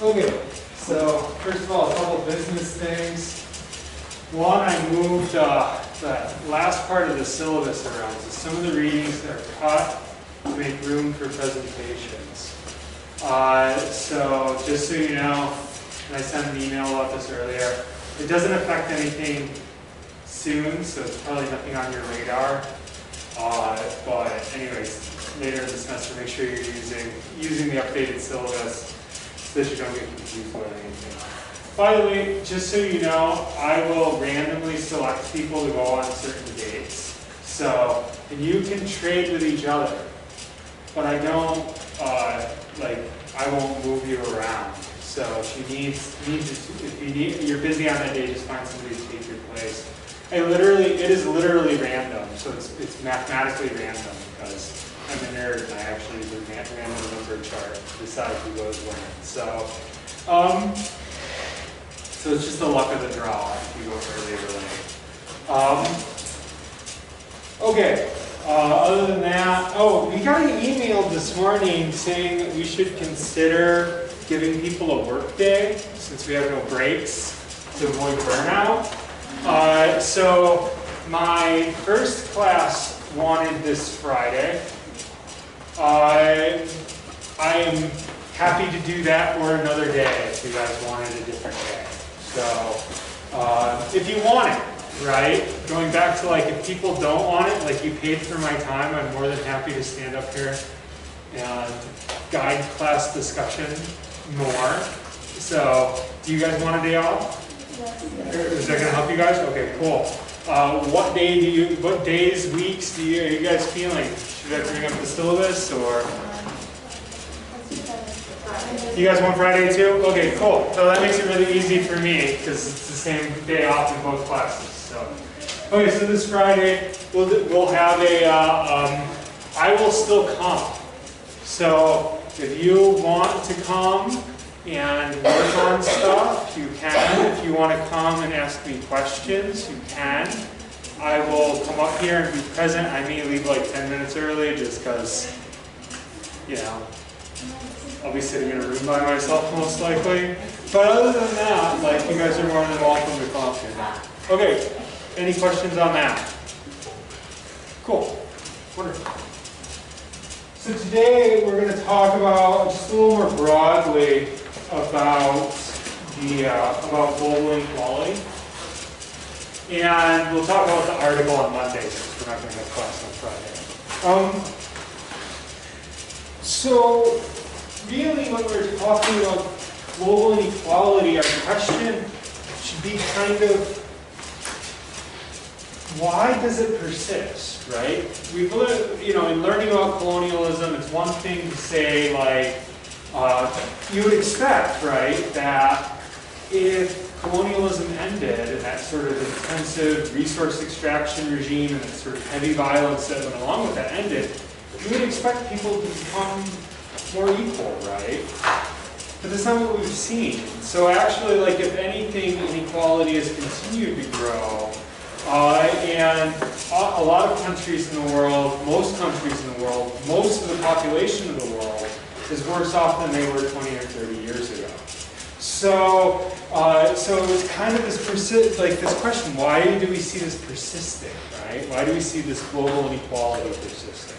Okay, so first of all, a couple business things. One, I moved the last part of the syllabus around, so some of the readings are cut to make room for presentations. So just so you know, and I sent an email about this earlier, it doesn't affect anything soon, so it's probably nothing on your radar. But anyways, later in the semester, make sure you're using the updated syllabus so that you don't get confused with anything. By the way, just so you know, I will randomly select people to go on certain dates. So, and you can trade with each other, but I don't, I won't move you around. So if you're busy on that day, just find somebody to take your place. It is literally random, so it's mathematically random because I'm a nerd and I actually use a random number chart to decide who goes when. So it's just the luck of the draw if you go early or late. Okay, other than that, we got an email this morning saying that we should consider giving people a work day since we have no breaks to avoid burnout. So my first class wanted this Friday. I am happy to do that or another day if you guys wanted a different day. So if you want it, right? Going back to if people don't want it, you paid for my time, I'm more than happy to stand up here and guide class discussion more. So do you guys want a day off? Is that going to help you guys? Okay, cool. What days, weeks are you guys feeling? Should I bring up the syllabus or? You guys want Friday too? Okay, cool. So that makes it really easy for me because it's the same day off in both classes. So, okay, so this Friday we'll have I will still come. So if you want to come and work on stuff, you can. If you want to come and ask me questions, you can. I will come up here and be present. I may leave 10 minutes early just because, I'll be sitting in a room by myself most likely. But other than that, you guys are more than welcome to come up here. Okay, any questions on that? Cool, wonderful. So today we're going to talk about, just a little more broadly, about global inequality. And we'll talk about the article on Monday since we're not going to have class on Friday. So really when we're talking about global inequality, our question should be kind of, why does it persist, right? We've learned, in learning about colonialism, it's one thing to say you would expect, right, that if colonialism ended and that sort of intensive resource extraction regime and that sort of heavy violence that went along with that ended, you would expect people to become more equal, right? But that's not what we've seen. So actually, if anything, inequality has continued to grow. And a lot of countries in the world, most countries in the world, most of the population of the world is worse off than they were 20 or 30 years ago. So it's kind of this this question: why do we see this persisting? Right? Why do we see this global inequality persisting?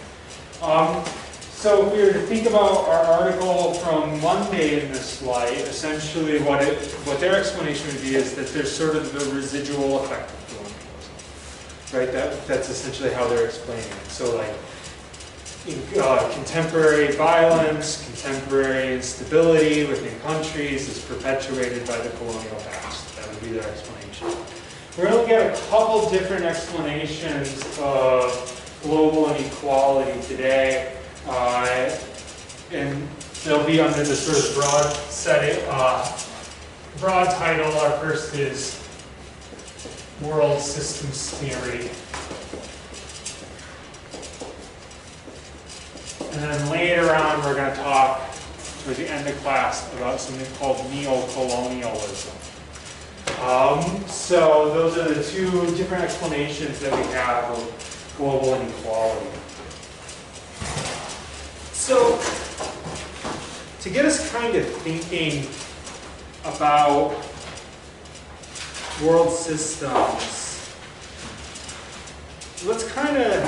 So if we were to think about our article from Monday in this light, essentially what their explanation would be is that there's sort of the residual effect of colonialism, right? That's essentially how they're explaining it. So contemporary violence, contemporary instability within countries is perpetuated by the colonial past. That would be their explanation. We're going to get a couple different explanations of global inequality today. And they'll be under this sort of broad title. Our first is World Systems Theory. And then later on, we're going to talk, towards the end of class, about something called neo-colonialism. So those are the two different explanations that we have of global inequality. So to get us kind of thinking about world systems, let's kind of,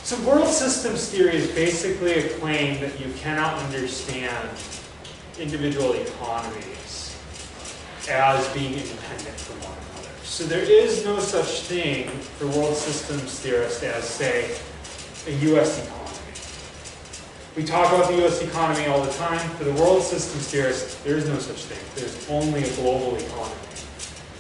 so world systems theory is basically a claim that you cannot understand individual economies as being independent from one another. So there is no such thing for world systems theorists as, say, a US economy. We talk about the US economy all the time. For the world systems theorists, there is no such thing. There's only a global economy,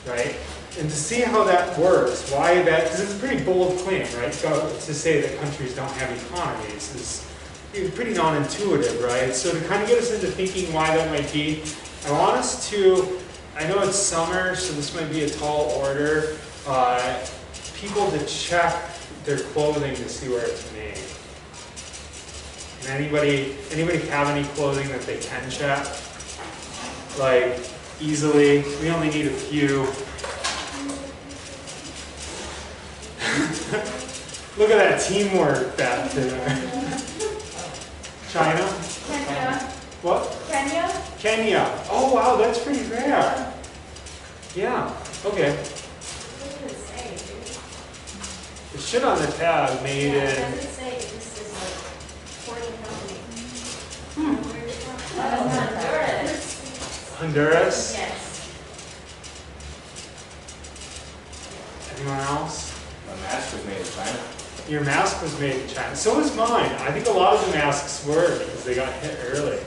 right? And to see how that works, why that, because it's a pretty bold claim, right? To say that countries don't have economies is pretty non-intuitive, right? So to kind of get us into thinking why that might be, I want us to, I know it's summer, so this might be a tall order, people to check their clothing to see where it's made. Can anybody have any clothing that they can check? Like, easily, we only need a few. Look at that teamwork back there. China? Kenya. What? Kenya? Kenya. Oh wow, that's pretty rare. Yeah, okay. What does it say, dude? The shit on the tab made Yeah, it in. doesn't say this is like foreign company. Where is it from? Honduras. Honduras? Yes. Anyone else? My mask was made in China. Your mask was made in China. So was mine. I think a lot of the masks were because they got hit early.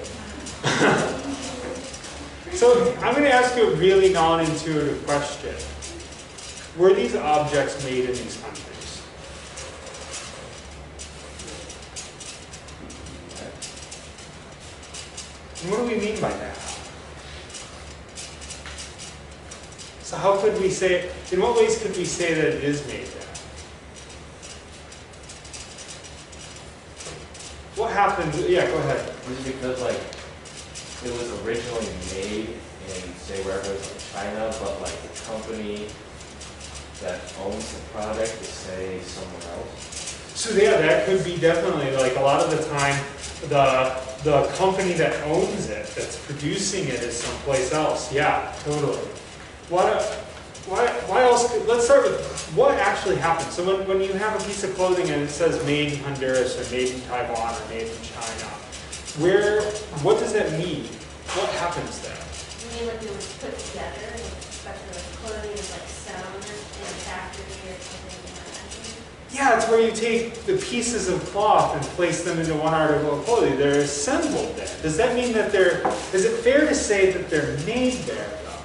So I'm going to ask you a really non-intuitive question. Were these objects made in these countries? And what do we mean by that? So how could we say, in what ways could we say that it is made there? What happened? Yeah, go ahead. Was it because like it was originally made in say wherever it was in China, but like the company that owns the product is say somewhere else? So yeah, that could be definitely, like a lot of the time, the company that owns it, that's producing it, is someplace else. Yeah, totally. Why else? Let's start with what actually happened. So when you have a piece of clothing and it says made in Honduras or made in Taiwan or made in China, what does that mean? What happens there? You mean like it was put together, and especially like clothing is like sewn in a factory or something like that? Yeah, it's where you take the pieces of cloth and place them into one article of clothing. They're assembled there. Does that mean that is it fair to say that they're made there, though?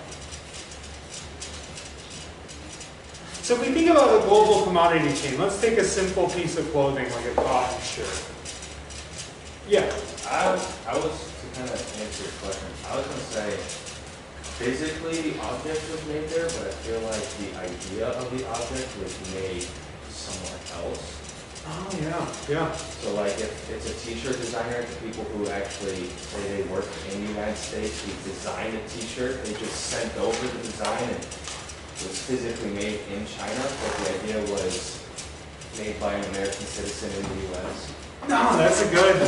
So if we think about a global commodity chain, let's take a simple piece of clothing like a cotton shirt. Yeah. I was, to kind of answer your question, I was going to say physically the object was made there, but I feel like the idea of the object was made somewhere else. Oh, yeah, yeah. So like if it's a t-shirt designer, the people who actually say they work in the United States, who designed a t-shirt, they just sent over the design and it was physically made in China, but the idea was made by an American citizen in the US. No, that's a good,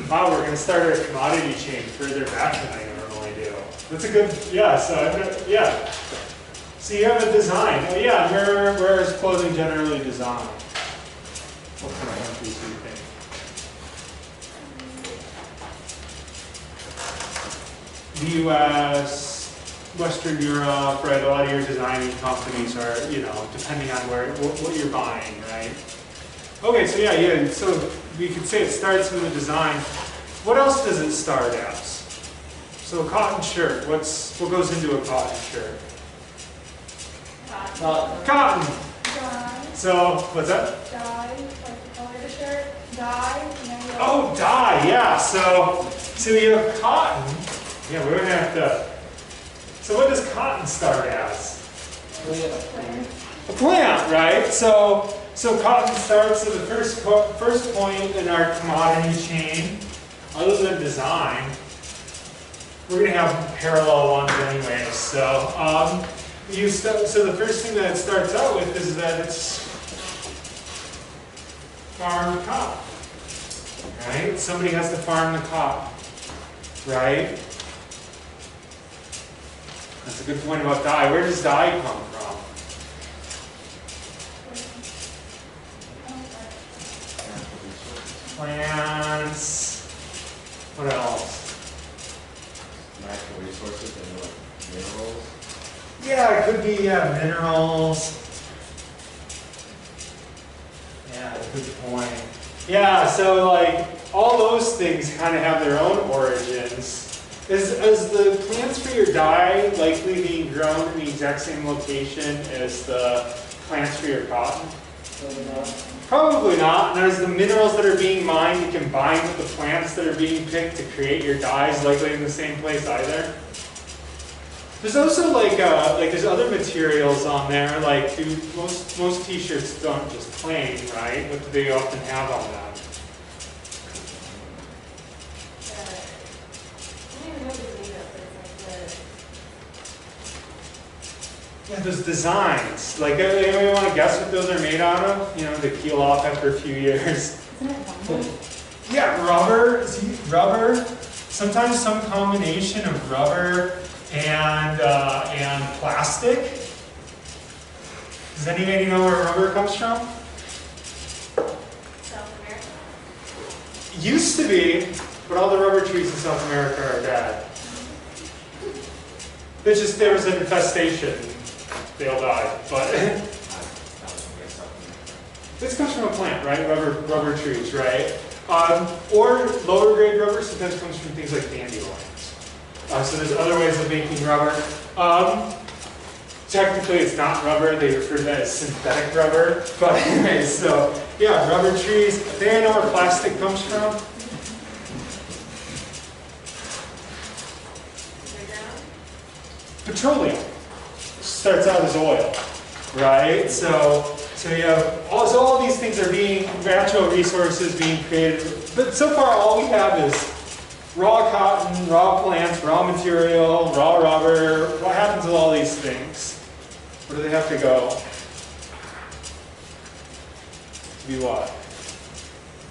wow, we're going to start our commodity chain further back than I normally do. That's a good, yeah, yeah. So you have a design. Oh yeah, where is clothing generally designed? What kind of countries do you think? The US, Western Europe, right? A lot of your designing companies are, depending on what you're buying, right? Okay, so yeah, so we could say it starts with a design. What else does it start as? So a cotton shirt, what goes into a cotton shirt? Cotton. Dye. So, what's that? Dye, like the color of the shirt. Dye. And then you have Oh, dye, yeah. So you have cotton. Yeah, we're gonna have to. So what does cotton start as? A plant, right? So cotton starts at the first point in our commodity chain. Other than design, we're going to have parallel ones anyway. So so the first thing that it starts out with is that it's farmed cotton. right? Somebody has to farm the cotton, right? That's a good point about dye. Where does dye come from? Plants. What else? Natural resources and like minerals. Yeah, it could be minerals. Yeah, good point. Yeah, so like all those things kind of have their own origins. Is the plants for your dye likely being grown in the exact same location as the plants for your cotton? Probably not. And there's the minerals that are being mined to combine with the plants that are being picked to create your dyes likely in the same place either. There's also like there's other materials on there. Like most t-shirts don't just plain, right? What do they often have on them? Yeah, those designs. Like, anybody want to guess what those are made out of? You know, they peel off after a few years. Isn't it bamboo? Yeah, rubber. See, rubber. Sometimes some combination of rubber and plastic. Does anybody know where rubber comes from? South America. Used to be, but all the rubber trees in South America are dead. There was an infestation. They all died, but this comes from a plant, right? Rubber trees, right? Or lower grade rubber sometimes comes from things like dandelions. So there's other ways of making rubber. Technically, it's not rubber. They refer to that as synthetic rubber. But anyway, so yeah, rubber trees. They know where plastic comes from. Petroleum starts out as oil, right? So you have all these things are being natural resources being created, but so far all we have is raw cotton, raw plants, raw material, raw rubber. What happens with all these things? Where do they have to go? To be what?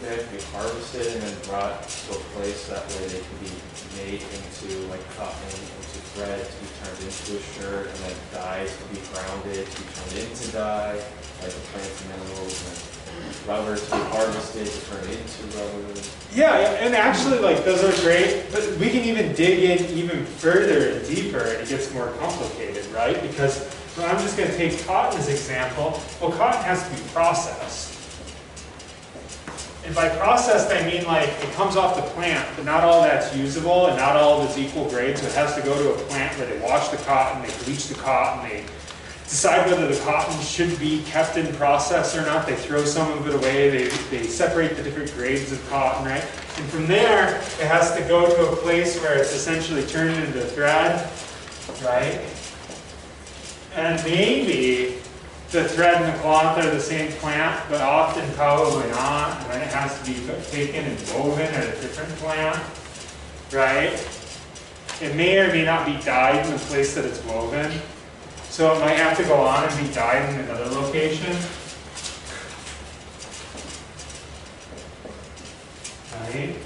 They have to be harvested and then brought to a place that way they can be made into like cotton, into thread to be turned into a shirt, and then dyes to be grounded to be turned into dye, like the plants and minerals, and rubber to be harvested to turn into rubber. Yeah, and actually, like, those are great, but we can even dig in even further and deeper, and it gets more complicated, right? Because I'm just going to take cotton as an example. Well, cotton has to be processed. And by processed, I mean like it comes off the plant, but not all that's usable and not all of it's equal grade. So it has to go to a plant where they wash the cotton, they bleach the cotton, they decide whether the cotton should be kept in process or not. They throw some of it away. They separate the different grades of cotton, right? And from there, it has to go to a place where it's essentially turned into thread, right? And maybe the thread and the cloth are the same plant, but often probably not. And then it has to be taken and woven at a different plant, right? It may or may not be dyed in the place that it's woven. So it might have to go on and be dyed in another location. Right?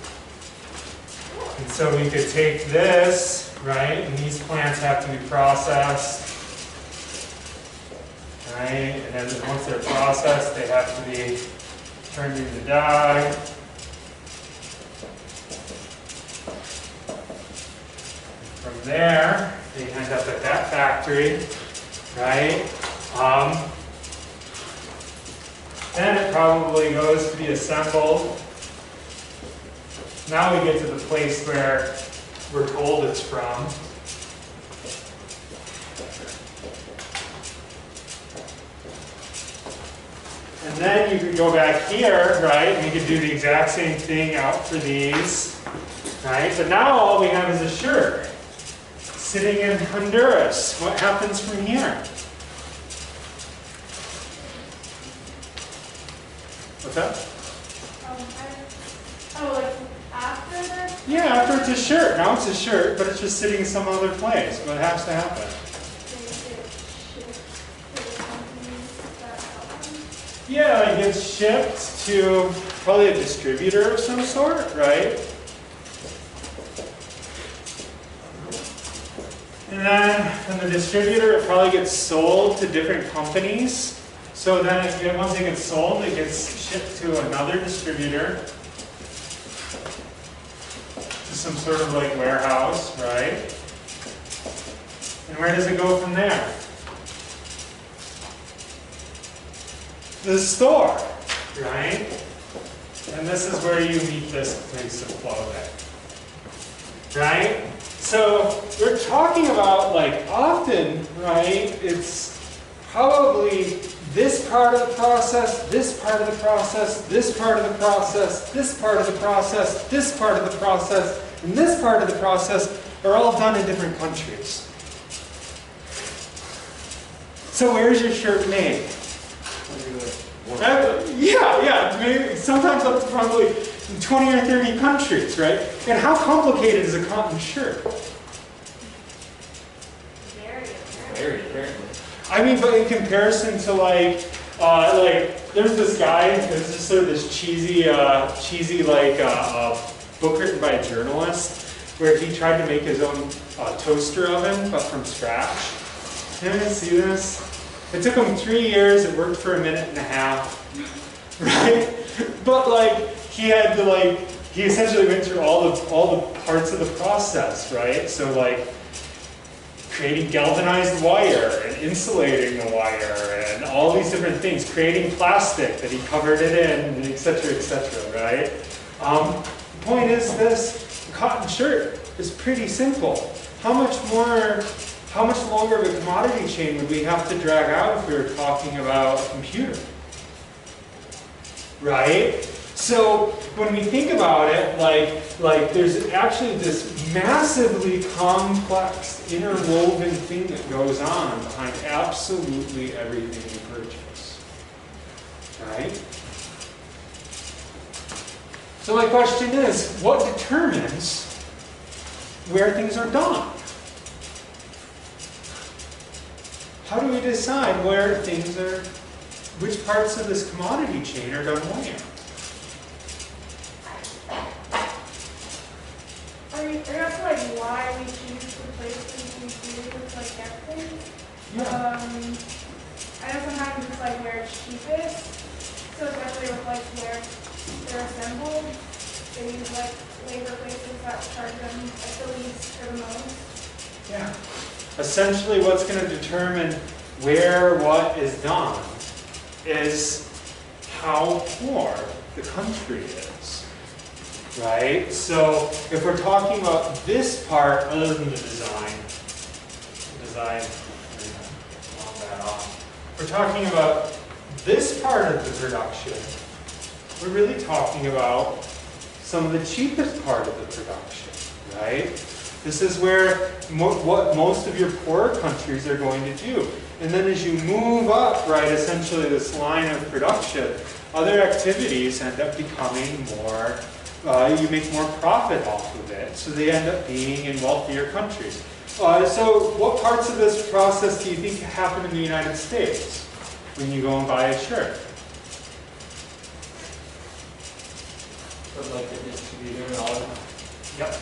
And so we could take this, right? And these plants have to be processed. Right? And then once they're processed, they have to be turned into dye. From there, they end up at that factory, right? Then it probably goes to be assembled. Now we get to the place where we're told it's from. And then you could go back here, right, and you could do the exact same thing out for these, right? But now all we have is a shirt sitting in Honduras. What happens from here? What's that? Like after that? Yeah, after it's a shirt. Now it's a shirt, but it's just sitting in some other place. What has to happen? Yeah, it gets shipped to probably a distributor of some sort, right? And then from the distributor, it probably gets sold to different companies. So then once it gets sold, it gets shipped to another distributor, to some sort of like warehouse, right? And where does it go from there? The store, right? And this is where you meet this place of clothing, right? So we're talking about, like, often, right, it's probably this part of the process, this part of the process, this part of the process, this part of the process, this part of the process, and this part of the process are all done in different countries. So where's your shirt made? Yeah, maybe sometimes up to probably 20 or 30 countries, right? And how complicated is a cotton shirt? Very, apparently. I mean, but in comparison to like there's this guy, there's just sort of this cheesy book written by a journalist where he tried to make his own toaster oven, but from scratch. Anyone see this? It took him 3 years. It worked for a minute and a half, right? But like he had to he essentially went through all the parts of the process, right? So like creating galvanized wire and insulating the wire and all these different things, creating plastic that he covered it in, and et cetera, right? The point is this: a cotton shirt is pretty simple. How much longer of a commodity chain would we have to drag out if we were talking about a computer? Right? So when we think about it, like there's actually this massively complex interwoven thing that goes on behind absolutely everything you purchase. Right? So my question is, what determines where things are done? How do we decide which parts of this commodity chain are done where? Are you asking like why we choose the places we do with like everything? Yeah. I know sometimes it's like where it's cheapest. So especially with like where they're assembled, they use like labor places that charge them like the least or the most. Yeah. Essentially what's going to determine where what is done is how poor the country is. Right? So if we're talking about this part, other than the design, all that off. We're talking about this part of the production. We're really talking about some of the cheapest part of the production, right? This is where what most of your poorer countries are going to do. And then as you move up, right, essentially this line of production, other activities end up becoming more, you make more profit off of it. So they end up being in wealthier countries. So what parts of this process do you think happen in the United States when you go and buy a shirt? But like the distributor and all of Yep.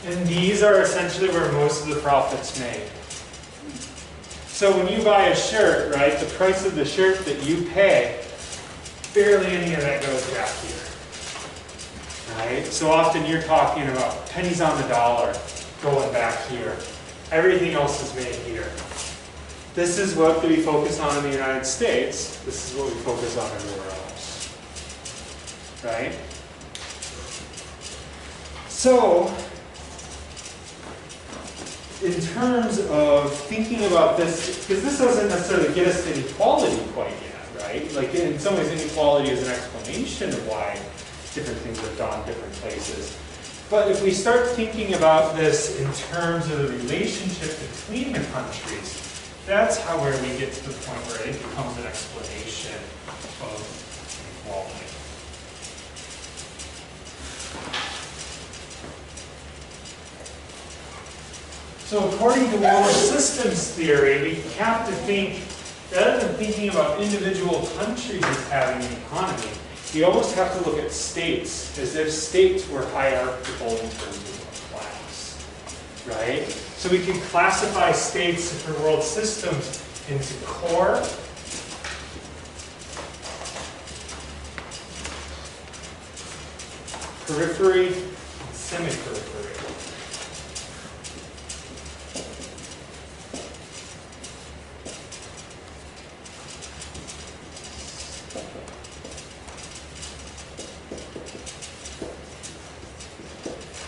And these are essentially where most of the profit's made. So when you buy a shirt, right, the price of the shirt that you pay, barely any of that goes back here. Right? So often you're talking about pennies on the dollar going back here. Everything else is made here. This is what we focus on in the United States. This is what we focus on everywhere else. Right? So, in terms of thinking about this, because this doesn't necessarily get us to inequality quite yet, right? Like in some ways inequality is an explanation of why different things are done different places. But if we start thinking about this in terms of the relationship between the countries, that's where we get to the point where it becomes an explanation of inequality. So according to Wallace systems theory, we have to think, rather than thinking about individual countries as having an economy, you almost have to look at states as if states were hierarchical in terms of class, right? So we can classify states for world systems into core, periphery, and semi-periphery.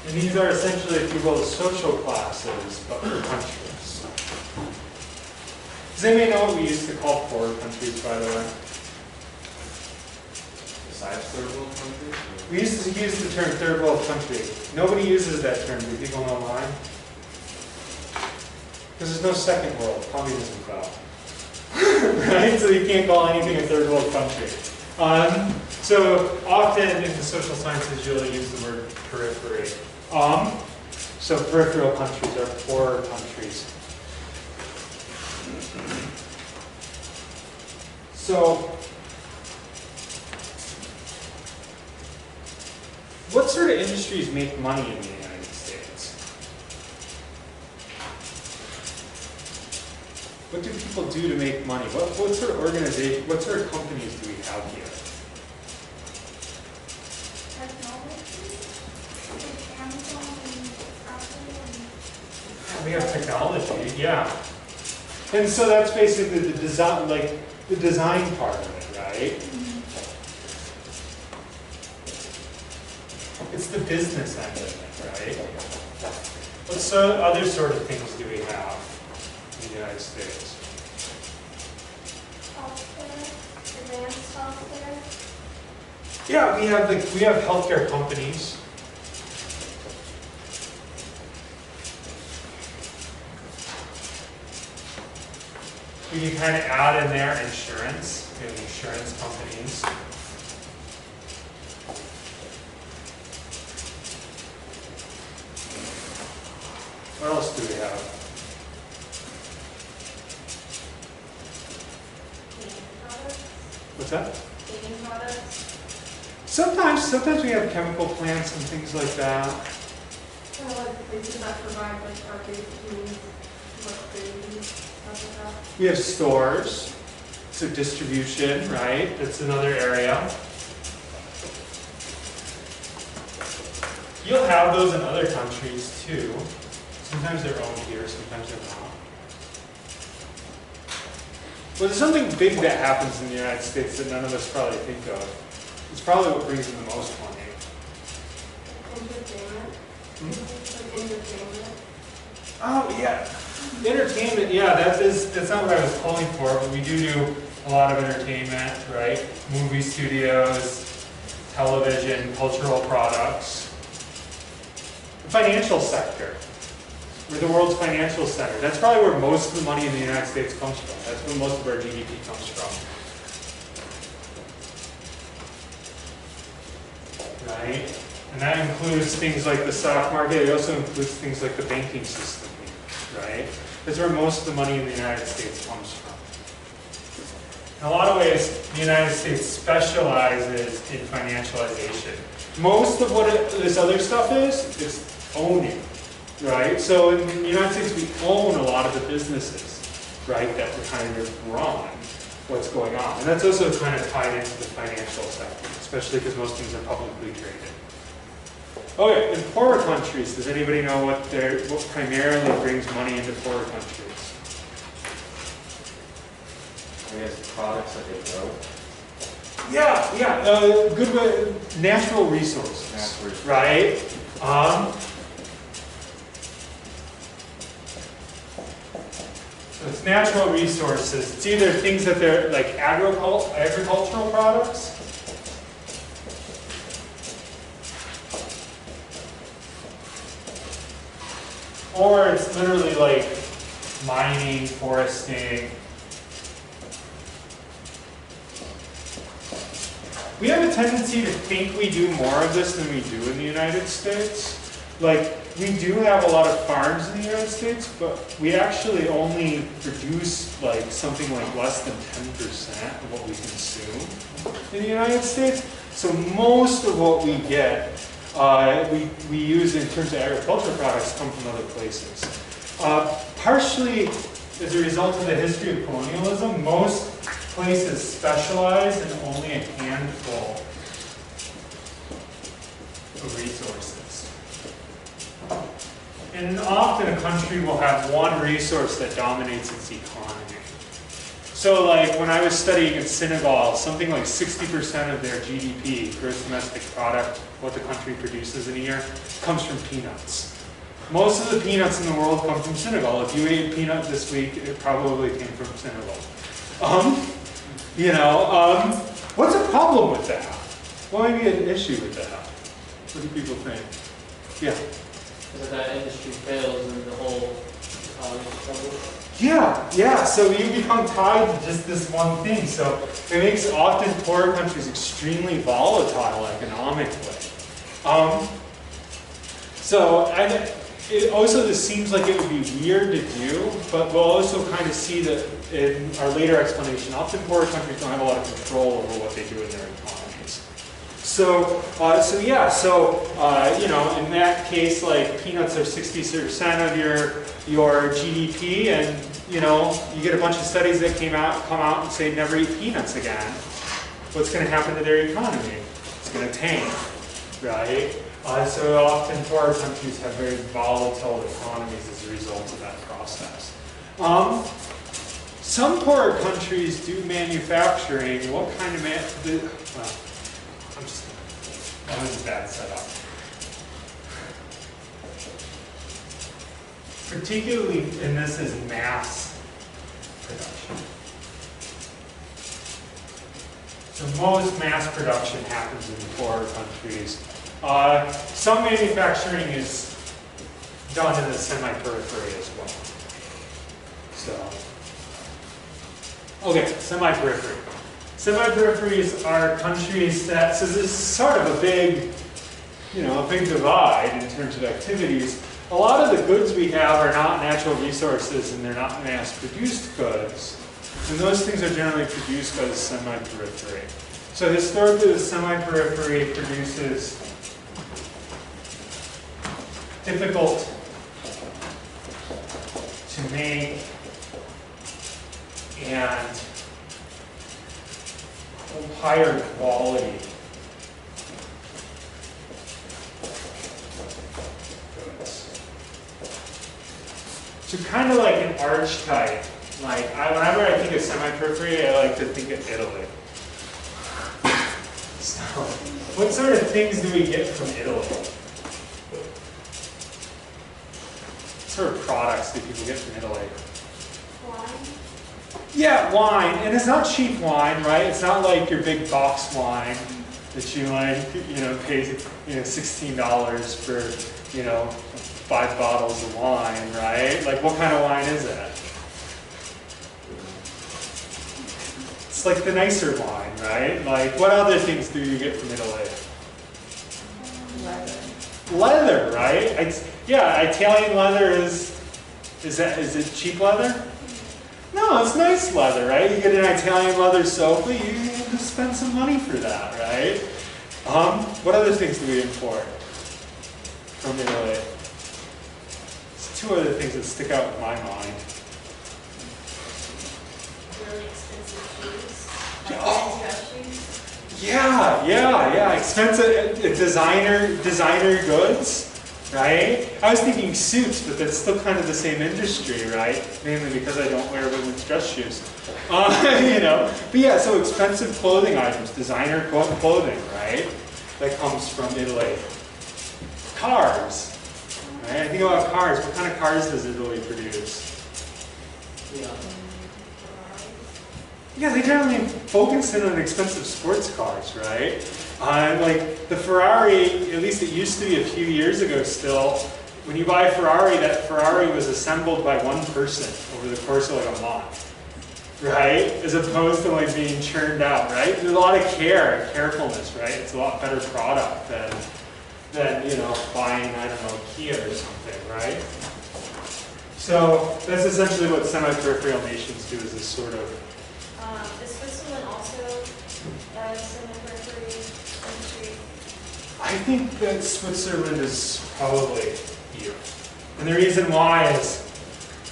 And these are essentially, if you will, social classes, but for countries. Does anybody know what we used to call poor countries, by the way? Besides third world countries? We used to use the term third world country. Nobody uses that term. Do people know why? Because there's no second world. Communism fell. Right? So you can't call anything a third world country. So often in the social sciences, you'll use the word periphery. So peripheral countries are poorer countries. So what sort of industries make money in the United States? What do people do to make money? What sort of organization, what sort of companies do we have here? We have technology, yeah. And so that's basically the design, like the design part of it, right? It's the business end of it, right? What other sort of things do we have in the United States? Healthcare, advanced healthcare. Yeah, we have healthcare companies. We can kind of add in there insurance. We have insurance companies. What else do we have? Cleaning products. What's that? Cleaning products. Sometimes we have chemical plants and things like that. Or like places that provide like arcade food, like food, stuff like that. We have stores, so distribution, right? That's another area. You'll have those in other countries too. Sometimes they're owned here, sometimes they're not. Well, there's something big that happens in the United States that none of us probably think of. It's probably what brings in the most money. Entertainment. Hmm? Like entertainment. Oh, yeah. Entertainment, yeah, that's not what I was calling for, but we do a lot of entertainment, right? Movie studios, television, cultural products. The financial sector. We're the world's financial center. That's probably where most of the money in the United States comes from. That's where most of our GDP comes from. Right? And that includes things like the stock market. It also includes things like the banking system, right? That's where most of the money in the United States comes from. In a lot of ways, the United States specializes in financialization. Most of what this other stuff is owning, right? So in the United States, we own a lot of the businesses, right, that kind of run what's going on. And that's also kind of tied into the financial sector, especially because most things are publicly traded. Okay, in poorer countries, does anybody know what primarily brings money into poorer countries? I guess products that they grow. Yeah, good way, natural resources, Natural resources. right? So it's natural resources. It's either things that they're like agricultural products, or it's literally like mining, foresting. We have a tendency to think we do more of this than we do in the United States. Like, we do have a lot of farms in the United States, but we actually only produce like something like less than 10% of what we consume in the United States. So most of what we get, we use in terms of agricultural products come from other places. Partially as a result of the history of colonialism, most places specialize in only a handful of resources. And often a country will have one resource that dominates its economy. So like when I was studying in Senegal, something like 60% of their GDP, gross domestic product, what the country produces in a year, comes from peanuts. Most of the peanuts in the world come from Senegal. If you ate a peanut this week, it probably came from Senegal. What's a problem with that? What might be an issue with that? What do people think? Yeah. If that industry fails, then the whole economy struggles. Yeah. So you become tied to just this one thing. So it makes often poorer countries extremely volatile economically. It also this seems like it would be weird to do, but we'll also kind of see that in our later explanation, often poorer countries don't have a lot of control over what they do in their economies. In that case, like peanuts are 60% of your GDP, and you get a bunch of studies that come out and say never eat peanuts again. What's going to happen to their economy? It's going to tank, right? So often poorer countries have very volatile economies as a result of that process. Some poorer countries do manufacturing. What kind of that was a bad setup. Particularly, and this is mass production. So most mass production happens in poorer countries. Some manufacturing is done in the semi-periphery as well. Semi-periphery. Semi-peripheries are countries that, so this is sort of a big divide in terms of activities. A lot of the goods we have are not natural resources and they're not mass-produced goods. And those things are generally produced by the semi-periphery. So historically, the semi-periphery produces difficult to make and higher quality goods. So kind of like an archetype. Like whenever I think of semi-periphery, I like to think of Italy. So, what sort of things do we get from Italy? What sort of products do people get from Italy? Wine. Yeah, wine. And it's not cheap wine, right? It's not like your big box wine that you pay $16 for, 5 bottles of wine, right? Like what kind of wine is that? It's like the nicer wine, right? Like what other things do you get from Italy? Leather, right? Italian leather is it cheap leather? No, it's nice leather, right? You get an Italian leather sofa, you have to spend some money for that, right? What other things do we import from Italy? There's 2 other things that stick out in my mind. Really expensive shoes. Oh. Like dress shoes. Yeah. Expensive designer goods, right? I was thinking suits, but that's still kind of the same industry, right? Mainly because I don't wear women's dress shoes. But yeah, so expensive clothing items, designer clothing, right? That comes from Italy. Cars, right? I think about cars. What kind of cars does Italy produce? Yeah, they generally focus in on expensive sports cars, right? Like the Ferrari, at least it used to be a few years ago still, when you buy a Ferrari, that Ferrari was assembled by one person over the course of like a month, right? As opposed to like being churned out, right? There's a lot of care and carefulness, right? It's a lot better product than than, you know, buying, I don't know, Kia or something, right? So that's essentially what semi-peripheral nations do, is this sort of, Is Switzerland also a semi-periphery industry? I think that Switzerland is probably here. And the reason why is,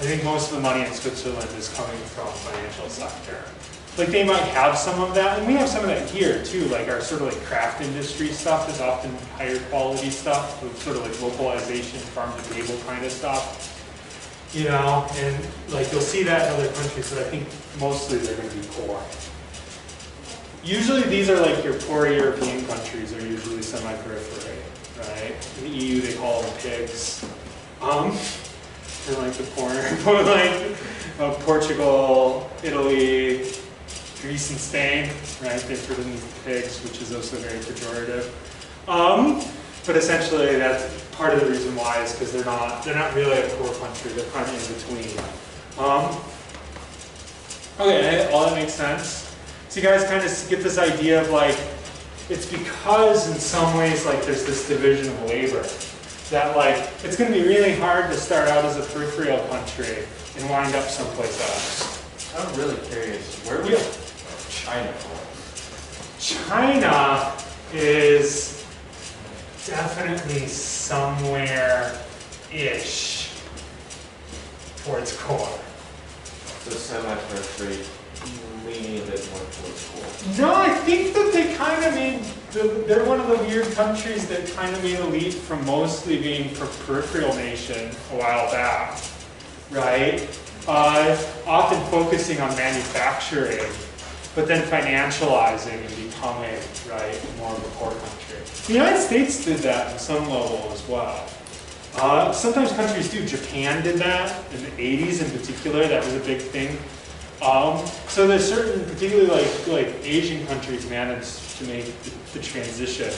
I think most of the money in Switzerland is coming from financial sector. Like they might have some of that, and we have some of that here too, like our sort of like craft industry stuff is often higher quality stuff, with sort of like localization, farm to table kind of stuff. You know, and like you'll see that in other countries, but I think mostly they're going to be poor. Usually these are like your poor European countries are usually semi-periphery, right? In the EU they call them pigs. And like the corner, like Portugal, Italy, Greece and Spain, right? They put in pigs, which is also very pejorative. But essentially that's part of the reason why is because they're not really a poor country, they're kind of in between. Okay, all that makes sense. So you guys kind of get this idea of like, it's because in some ways like there's this division of labor that like, it's going to be really hard to start out as a peripheral country and wind up someplace else. I'm really curious, where Yeah. was China from? China is definitely somewhere-ish towards core. So semi-periphery, leaning a bit more towards core. No, I think that they kind of made, they're one of the weird countries that kind of made a leap from mostly being a peripheral nation a while back, right? Often focusing on manufacturing, but then financializing and becoming, right, more of a core country. The United States did that on some level as well. Sometimes countries do. Japan did that in the 80s in particular. That was a big thing. So there's certain, particularly like Asian countries managed to make the transition.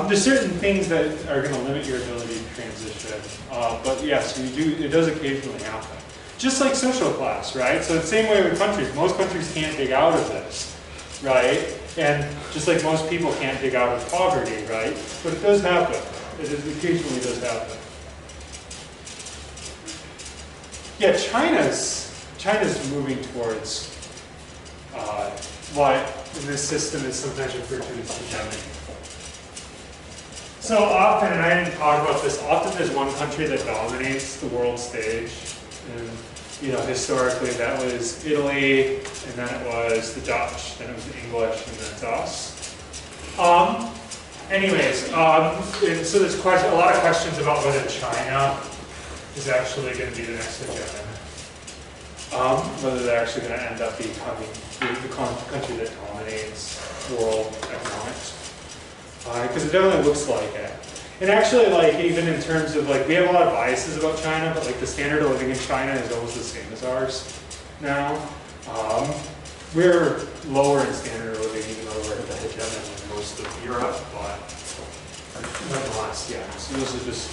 There's certain things that are going to limit your ability to transition. But yes, it does occasionally happen. Just like social class, right? So the same way with countries. Most countries can't dig out of this, right? And just like most people can't dig out of poverty, right? But it does happen. Occasionally does happen. Yeah, China's moving towards what in this system is sometimes referred to as hegemony. So often, and I didn't talk about this, often there's one country that dominates the world stage. And, you know, historically that was Italy, and then it was the Dutch, then it was the English, and then it's us. And so there's a lot of questions about whether China is actually going to be the next hegemon. Whether they're actually going to end up becoming the country that dominates world economics. Because it definitely looks like it. And actually, like, even in terms of, like, we have a lot of biases about China, but, like, the standard of living in China is almost the same as ours now. We're lower in standard of living, even though we're the hegemon in most of Europe, but nonetheless, yeah. So those are just,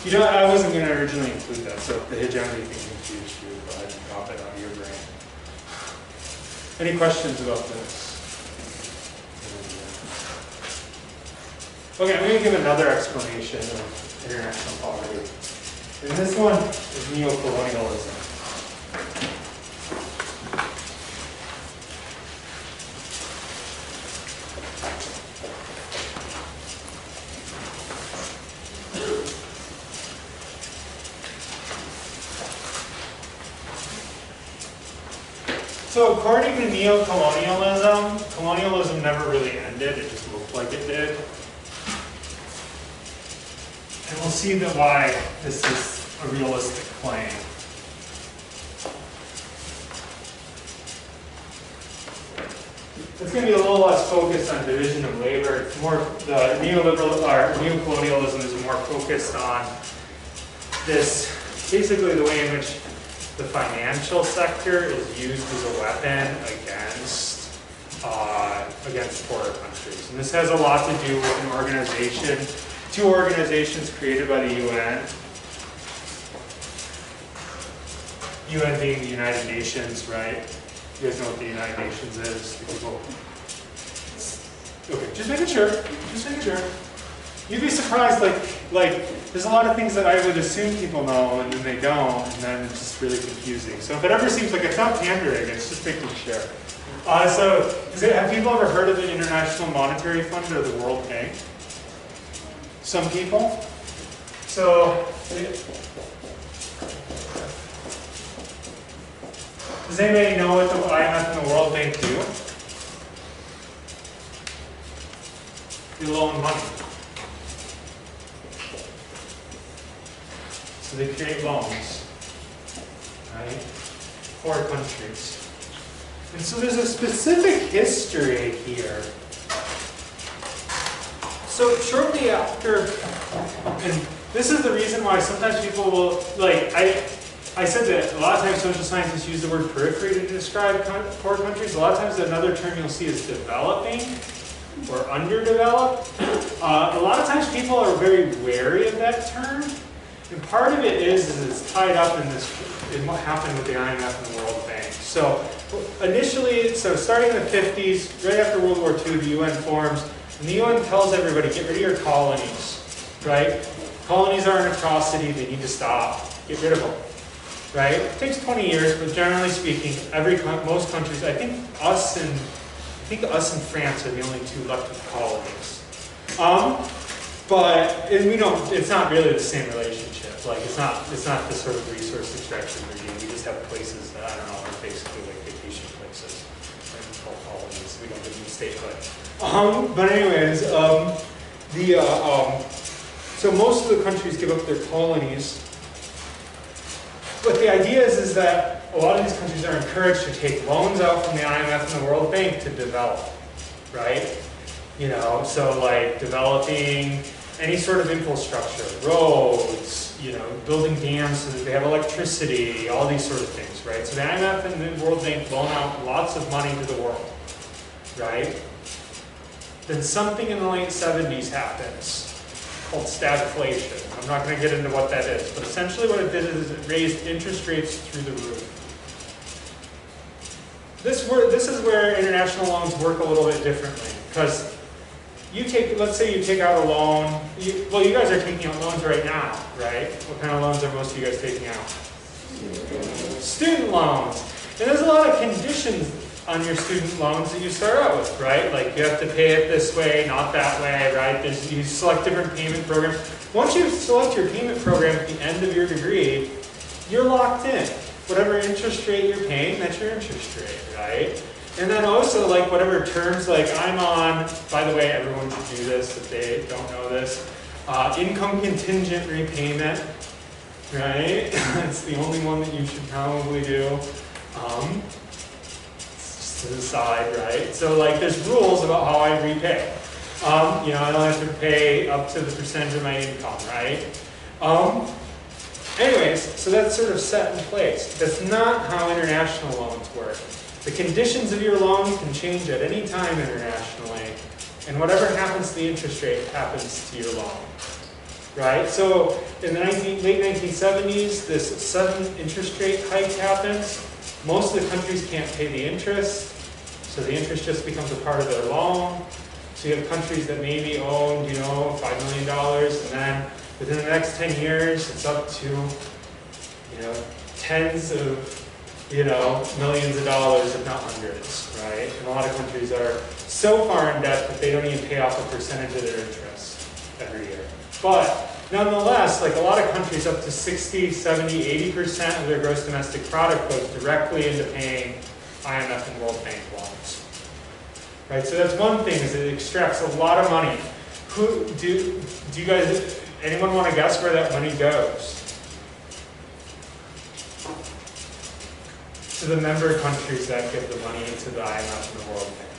you know, I wasn't going to originally include that, so if the hegemony thing confused you, go ahead and drop it out of your brain. Any questions about this? Okay, I'm going to give another explanation of international poverty. And this one is neocolonialism. So according to neocolonialism, colonialism never really ended, it just looked like it did. And we'll see that why this is a realistic claim. It's going to be a little less focused on division of labor. It's more, the neocolonialism is more focused on this, basically the way in which the financial sector is used as a weapon against poorer countries. And this has a lot to do with an organization, two organizations created by the UN. UN being the United Nations, right? You guys know what the United Nations is? The people. Okay, just making sure. Just making sure. You'd be surprised, like there's a lot of things that I would assume people know and then they don't, and then it's just really confusing. So if it ever seems like it's not pandering, it's just making sure. Have people ever heard of the International Monetary Fund or the World Bank? Some people. So, does anybody know what the IMF and the World Bank do? They loan money. So they create loans, right, for countries. And so there's a specific history here. So shortly after, and this is the reason why sometimes people will, like, I said that a lot of times social scientists use the word periphery to describe poor countries. A lot of times another term you'll see is developing or underdeveloped. A lot of times people are very wary of that term. And part of it is it's tied up in what happened with the IMF and the World Bank. So initially, starting in the 50s, right after World War II, the UN forms, and the UN tells everybody, get rid of your colonies, right? Colonies are an atrocity, they need to stop, get rid of them, right? It takes 20 years, but generally speaking, most countries, I think us and France are the only two left with colonies. And we don't, it's not really the same relationship. Like it's not this sort of resource extraction regime. We just have places that, I don't know, are basically like vacation places. And called colonies. We don't live in the state, but anyways, so most of the countries give up their colonies. But the idea is that a lot of these countries are encouraged to take loans out from the IMF and the World Bank to develop, right? You know, so like developing any sort of infrastructure, roads, you know, building dams so that they have electricity, all these sort of things, right? So the IMF and the World Bank loan out lots of money to the world, right? Then something in the late 70s happens called stagflation. I'm not going to get into what that is, but essentially what it did is it raised interest rates through the roof. This is where international loans work a little bit differently, because let's say you take out a loan, you guys are taking out loans right now, right? What kind of loans are most of you guys taking out? Student loans. And there's a lot of conditions on your student loans that you start out with, right? Like you have to pay it this way, not that way, right? You select different payment programs. Once you select your payment program at the end of your degree, you're locked in. Whatever interest rate you're paying, that's your interest rate, right? And then also like whatever terms, like I'm on, by the way, everyone should do this if they don't know this, income contingent repayment, right? That's the only one that you should probably do. To the side, right? So like there's rules about how I repay. You know, I don't have to pay up to the percentage of my income, right? Anyways, so that's sort of set in place. That's not how international loans work. The conditions of your loan can change at any time internationally, and whatever happens to the interest rate happens to your loan, right? So in the late 1970s, this sudden interest rate hike happens. Most of the countries can't pay the interest, so the interest just becomes a part of their loan. So you have countries that maybe owned, you know, $5 million, and then within the next 10 years, it's up to, you know, tens of, you know, millions of dollars, if not hundreds, right? And a lot of countries are so far in debt that they don't even pay off a percentage of their interest every year. But nonetheless, like a lot of countries, up to 60, 70, 80% of their gross domestic product goes directly into paying IMF and World Bank loans. Right, so that's one thing, is it extracts a lot of money. Do you guys, anyone want to guess where that money goes? To the member countries that give the money to the IMF and the World Bank.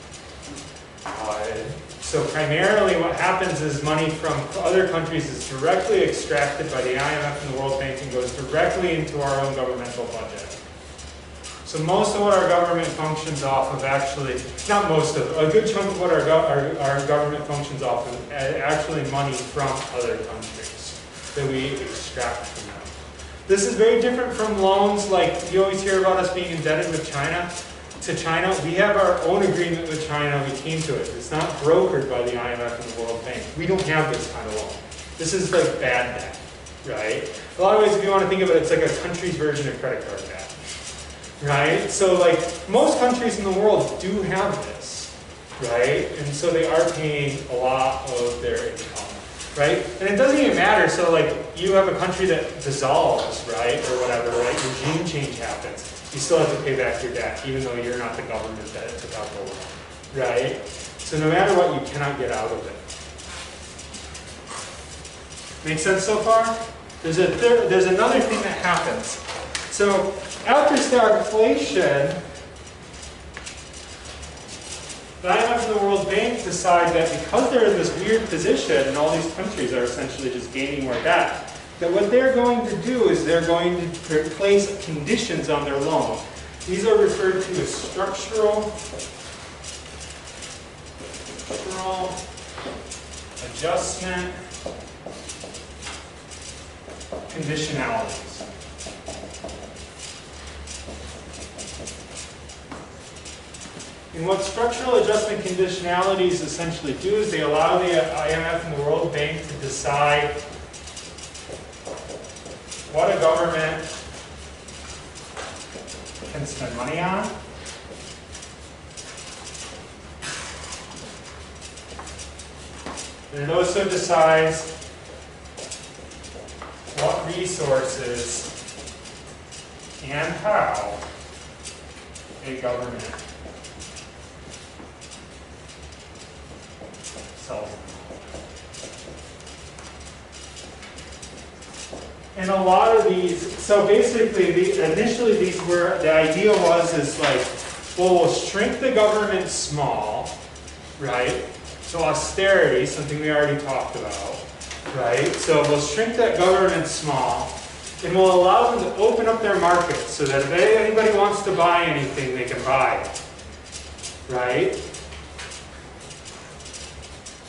So primarily what happens is money from other countries is directly extracted by the IMF and the World Bank and goes directly into our own governmental budget. So most of what our government functions off of actually, not most of, a good chunk of what our government functions off of actually money from other countries that we extract from them. This is very different from loans, like you always hear about us being indebted with China. to China. We have our own agreement with China. We came to it. It's not brokered by the IMF and the World Bank. We don't have this kind of loan. This is like bad debt, right? A lot of ways, if you want to think of it, it's like a country's version of credit card debt, right? So like most countries in the world do have this, right? And so they are paying a lot of their income, right? And it doesn't even matter. So like you have a country that dissolves, right, or whatever, right? Regime change happens. You still have to pay back your debt, even though you're not the government that took out the loan, right? So no matter what, you cannot get out of it. Make sense so far? There's another thing that happens. So after stagflation, the IMF and the World Bank decide that because they're in this weird position and all these countries are essentially just gaining more debt, that what they're going to do is they're going to place conditions on their loan. These are referred to as structural adjustment conditionalities. And what structural adjustment conditionalities essentially do is they allow the IMF and the World Bank to decide what a government can spend money on, and it also decides what resources and how a government sells them. And a lot of these, so basically, initially these were, the idea is like, well, we'll shrink the government small, right? So austerity, something we already talked about, right? So we'll shrink that government small, and we'll allow them to open up their markets so that if anybody wants to buy anything, they can buy it, right?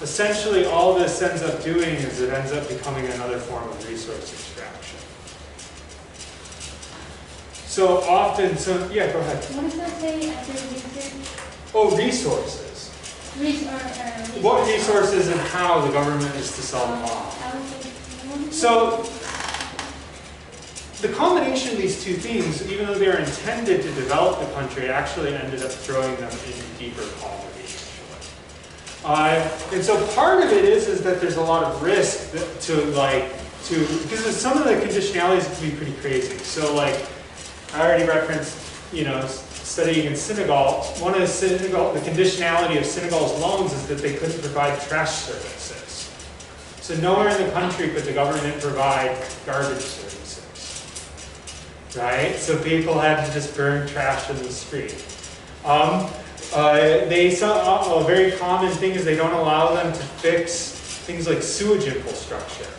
Essentially, all this ends up doing is it ends up becoming another form of resource extraction. So often, yeah, go ahead. What does that say after research? Oh, resources. What resources and how the government is to sell them off. So, the combination of these two things, even though they were intended to develop the country, actually ended up throwing them into deeper poverty. And so part of it is that there's a lot of risk because some of the conditionalities can be pretty crazy. So like, I already referenced, studying in Senegal. One of the conditionality of Senegal's loans is that they couldn't provide trash services. So nowhere in the country could the government provide garbage services, right? So people had to just burn trash in the street. A very common thing is they don't allow them to fix things like sewage infrastructure.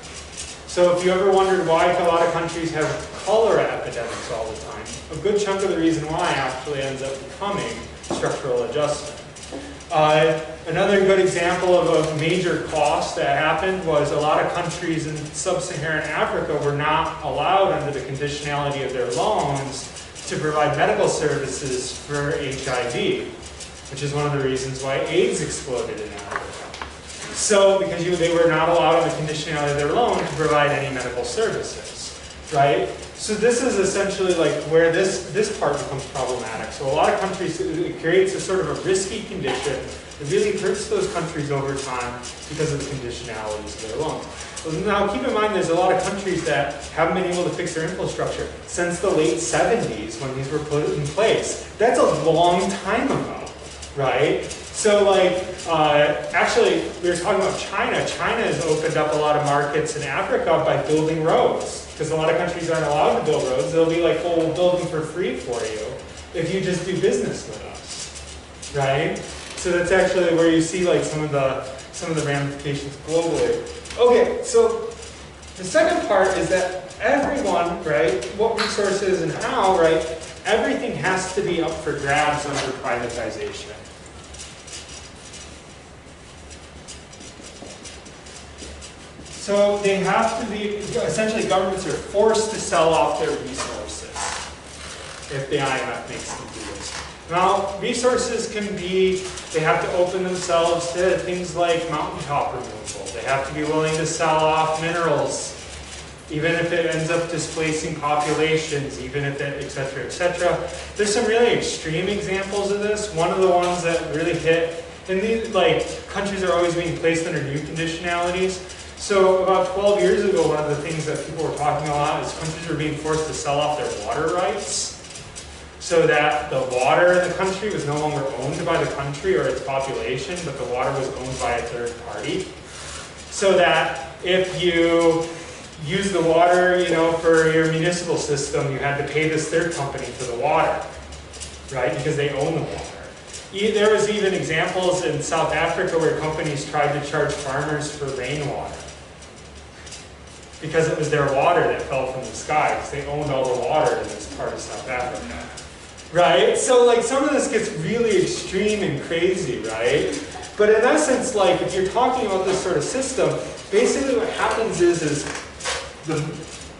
So if you ever wondered why a lot of countries have cholera epidemics all the time, a good chunk of the reason why actually ends up becoming structural adjustment. Another good example of a major cost that happened was a lot of countries in sub-Saharan Africa were not allowed under the conditionality of their loans to provide medical services for HIV, which is one of the reasons why AIDS exploded in Africa. So, because they were not allowed on the conditionality of their loan to provide any medical services, right? So this is essentially like where this part becomes problematic. So a lot of countries, it creates a sort of a risky condition. It really hurts those countries over time because of the conditionalities of their loans. Now keep in mind there's a lot of countries that haven't been able to fix their infrastructure since the late 70s when these were put in place. That's a long time ago, right? So actually, we were talking about China. China has opened up a lot of markets in Africa by building roads. Because a lot of countries aren't allowed to build roads. They'll be like, we'll build them for free for you if you just do business with us, right? So that's actually where you see like some of the ramifications globally. Okay, so the second part is that everyone, right, what resources and how, right, everything has to be up for grabs under privatization. So they have to be, essentially governments are forced to sell off their resources if the IMF makes them do this. Now, resources can be, they have to open themselves to things like mountaintop removal. They have to be willing to sell off minerals, even if it ends up displacing populations, even if it, et cetera, et cetera. There's some really extreme examples of this. One of the ones that really hit, and these, like, countries are always being placed under new conditionalities. So about 12 years ago, one of the things that people were talking a lot is countries were being forced to sell off their water rights, so that the water in the country was no longer owned by the country or its population, but the water was owned by a third party. So that if you use the water, you know, for your municipal system, you had to pay this third company for the water, right? Because they own the water. There was even examples in South Africa where companies tried to charge farmers for rainwater, because it was their water that fell from the sky, because they owned all the water in this part of South Africa. Right? So like some of this gets really extreme and crazy, right? But in essence, like if you're talking about this sort of system, basically what happens is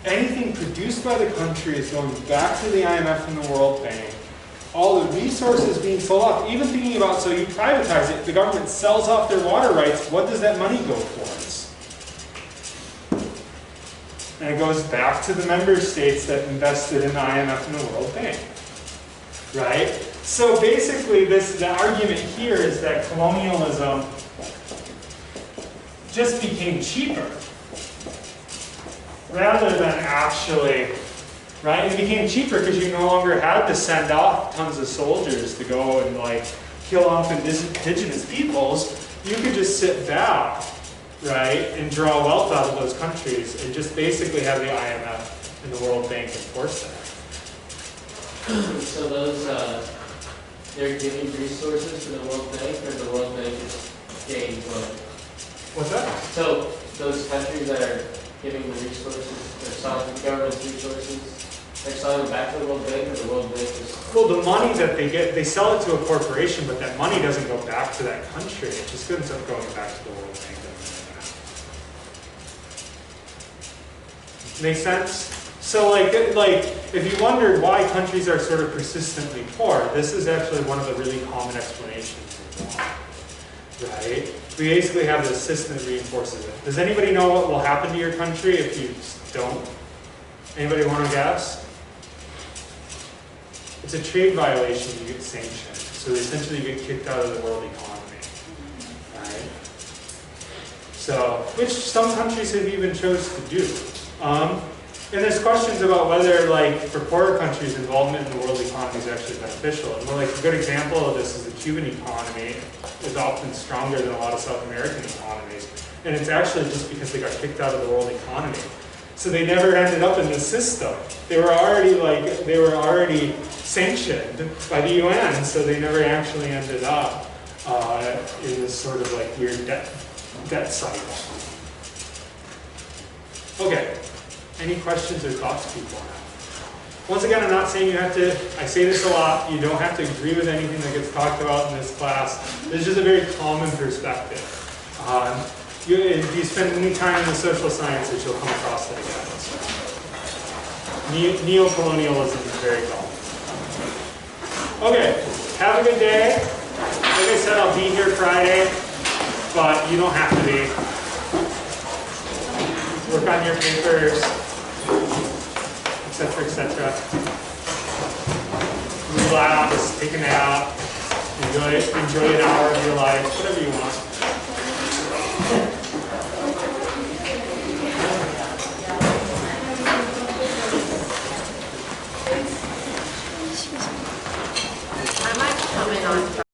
anything produced by the country is going back to the IMF and the World Bank. All the resources being sold off, even thinking about, so you privatize it, the government sells off their water rights, what does that money go towards? And it goes back to the member states that invested in the IMF and the World Bank. Right? So basically the argument here is that colonialism just became cheaper rather than actually, right? It became cheaper because you no longer had to send off tons of soldiers to go and like kill off indigenous peoples. You could just sit back, right, and draw wealth out of those countries and just basically have the IMF and the World Bank enforce that. So those, they're giving resources to the World Bank, or the World Bank is getting what? What's that? So those countries that are giving the resources, they're selling the government's resources, they're selling them back to the World Bank, or the World Bank is... Well, the money that they get, they sell it to a corporation, but that money doesn't go back to that country. It just ends up going back to the World Bank. Make sense? So like if you wondered why countries are sort of persistently poor, this is actually one of the really common explanations of why, right? We basically have a system that reinforces it. Does anybody know what will happen to your country if you don't? Anybody want to guess? It's a trade violation, you get sanctioned. So essentially you get kicked out of the world economy, right? So, which some countries have even chose to do. And there's questions about whether, like, for poorer countries, involvement in the world economy is actually beneficial. And like a good example of this is the Cuban economy is often stronger than a lot of South American economies. And it's actually just because they got kicked out of the world economy. So they never ended up in the system. They were already sanctioned by the UN, so they never actually ended up in this sort of like weird debt cycle. Okay. Any questions or thoughts people have? Once again, I'm not saying you have to, I say this a lot, you don't have to agree with anything that gets talked about in this class. This is just a very common perspective. If you spend any time in the social sciences, you'll come across it again. So. Neo-colonialism is very common. Okay, have a good day. Like I said, I'll be here Friday, but you don't have to be. Work on your papers, etc., etc. Relax, take a nap, enjoy an hour of your life, whatever you want.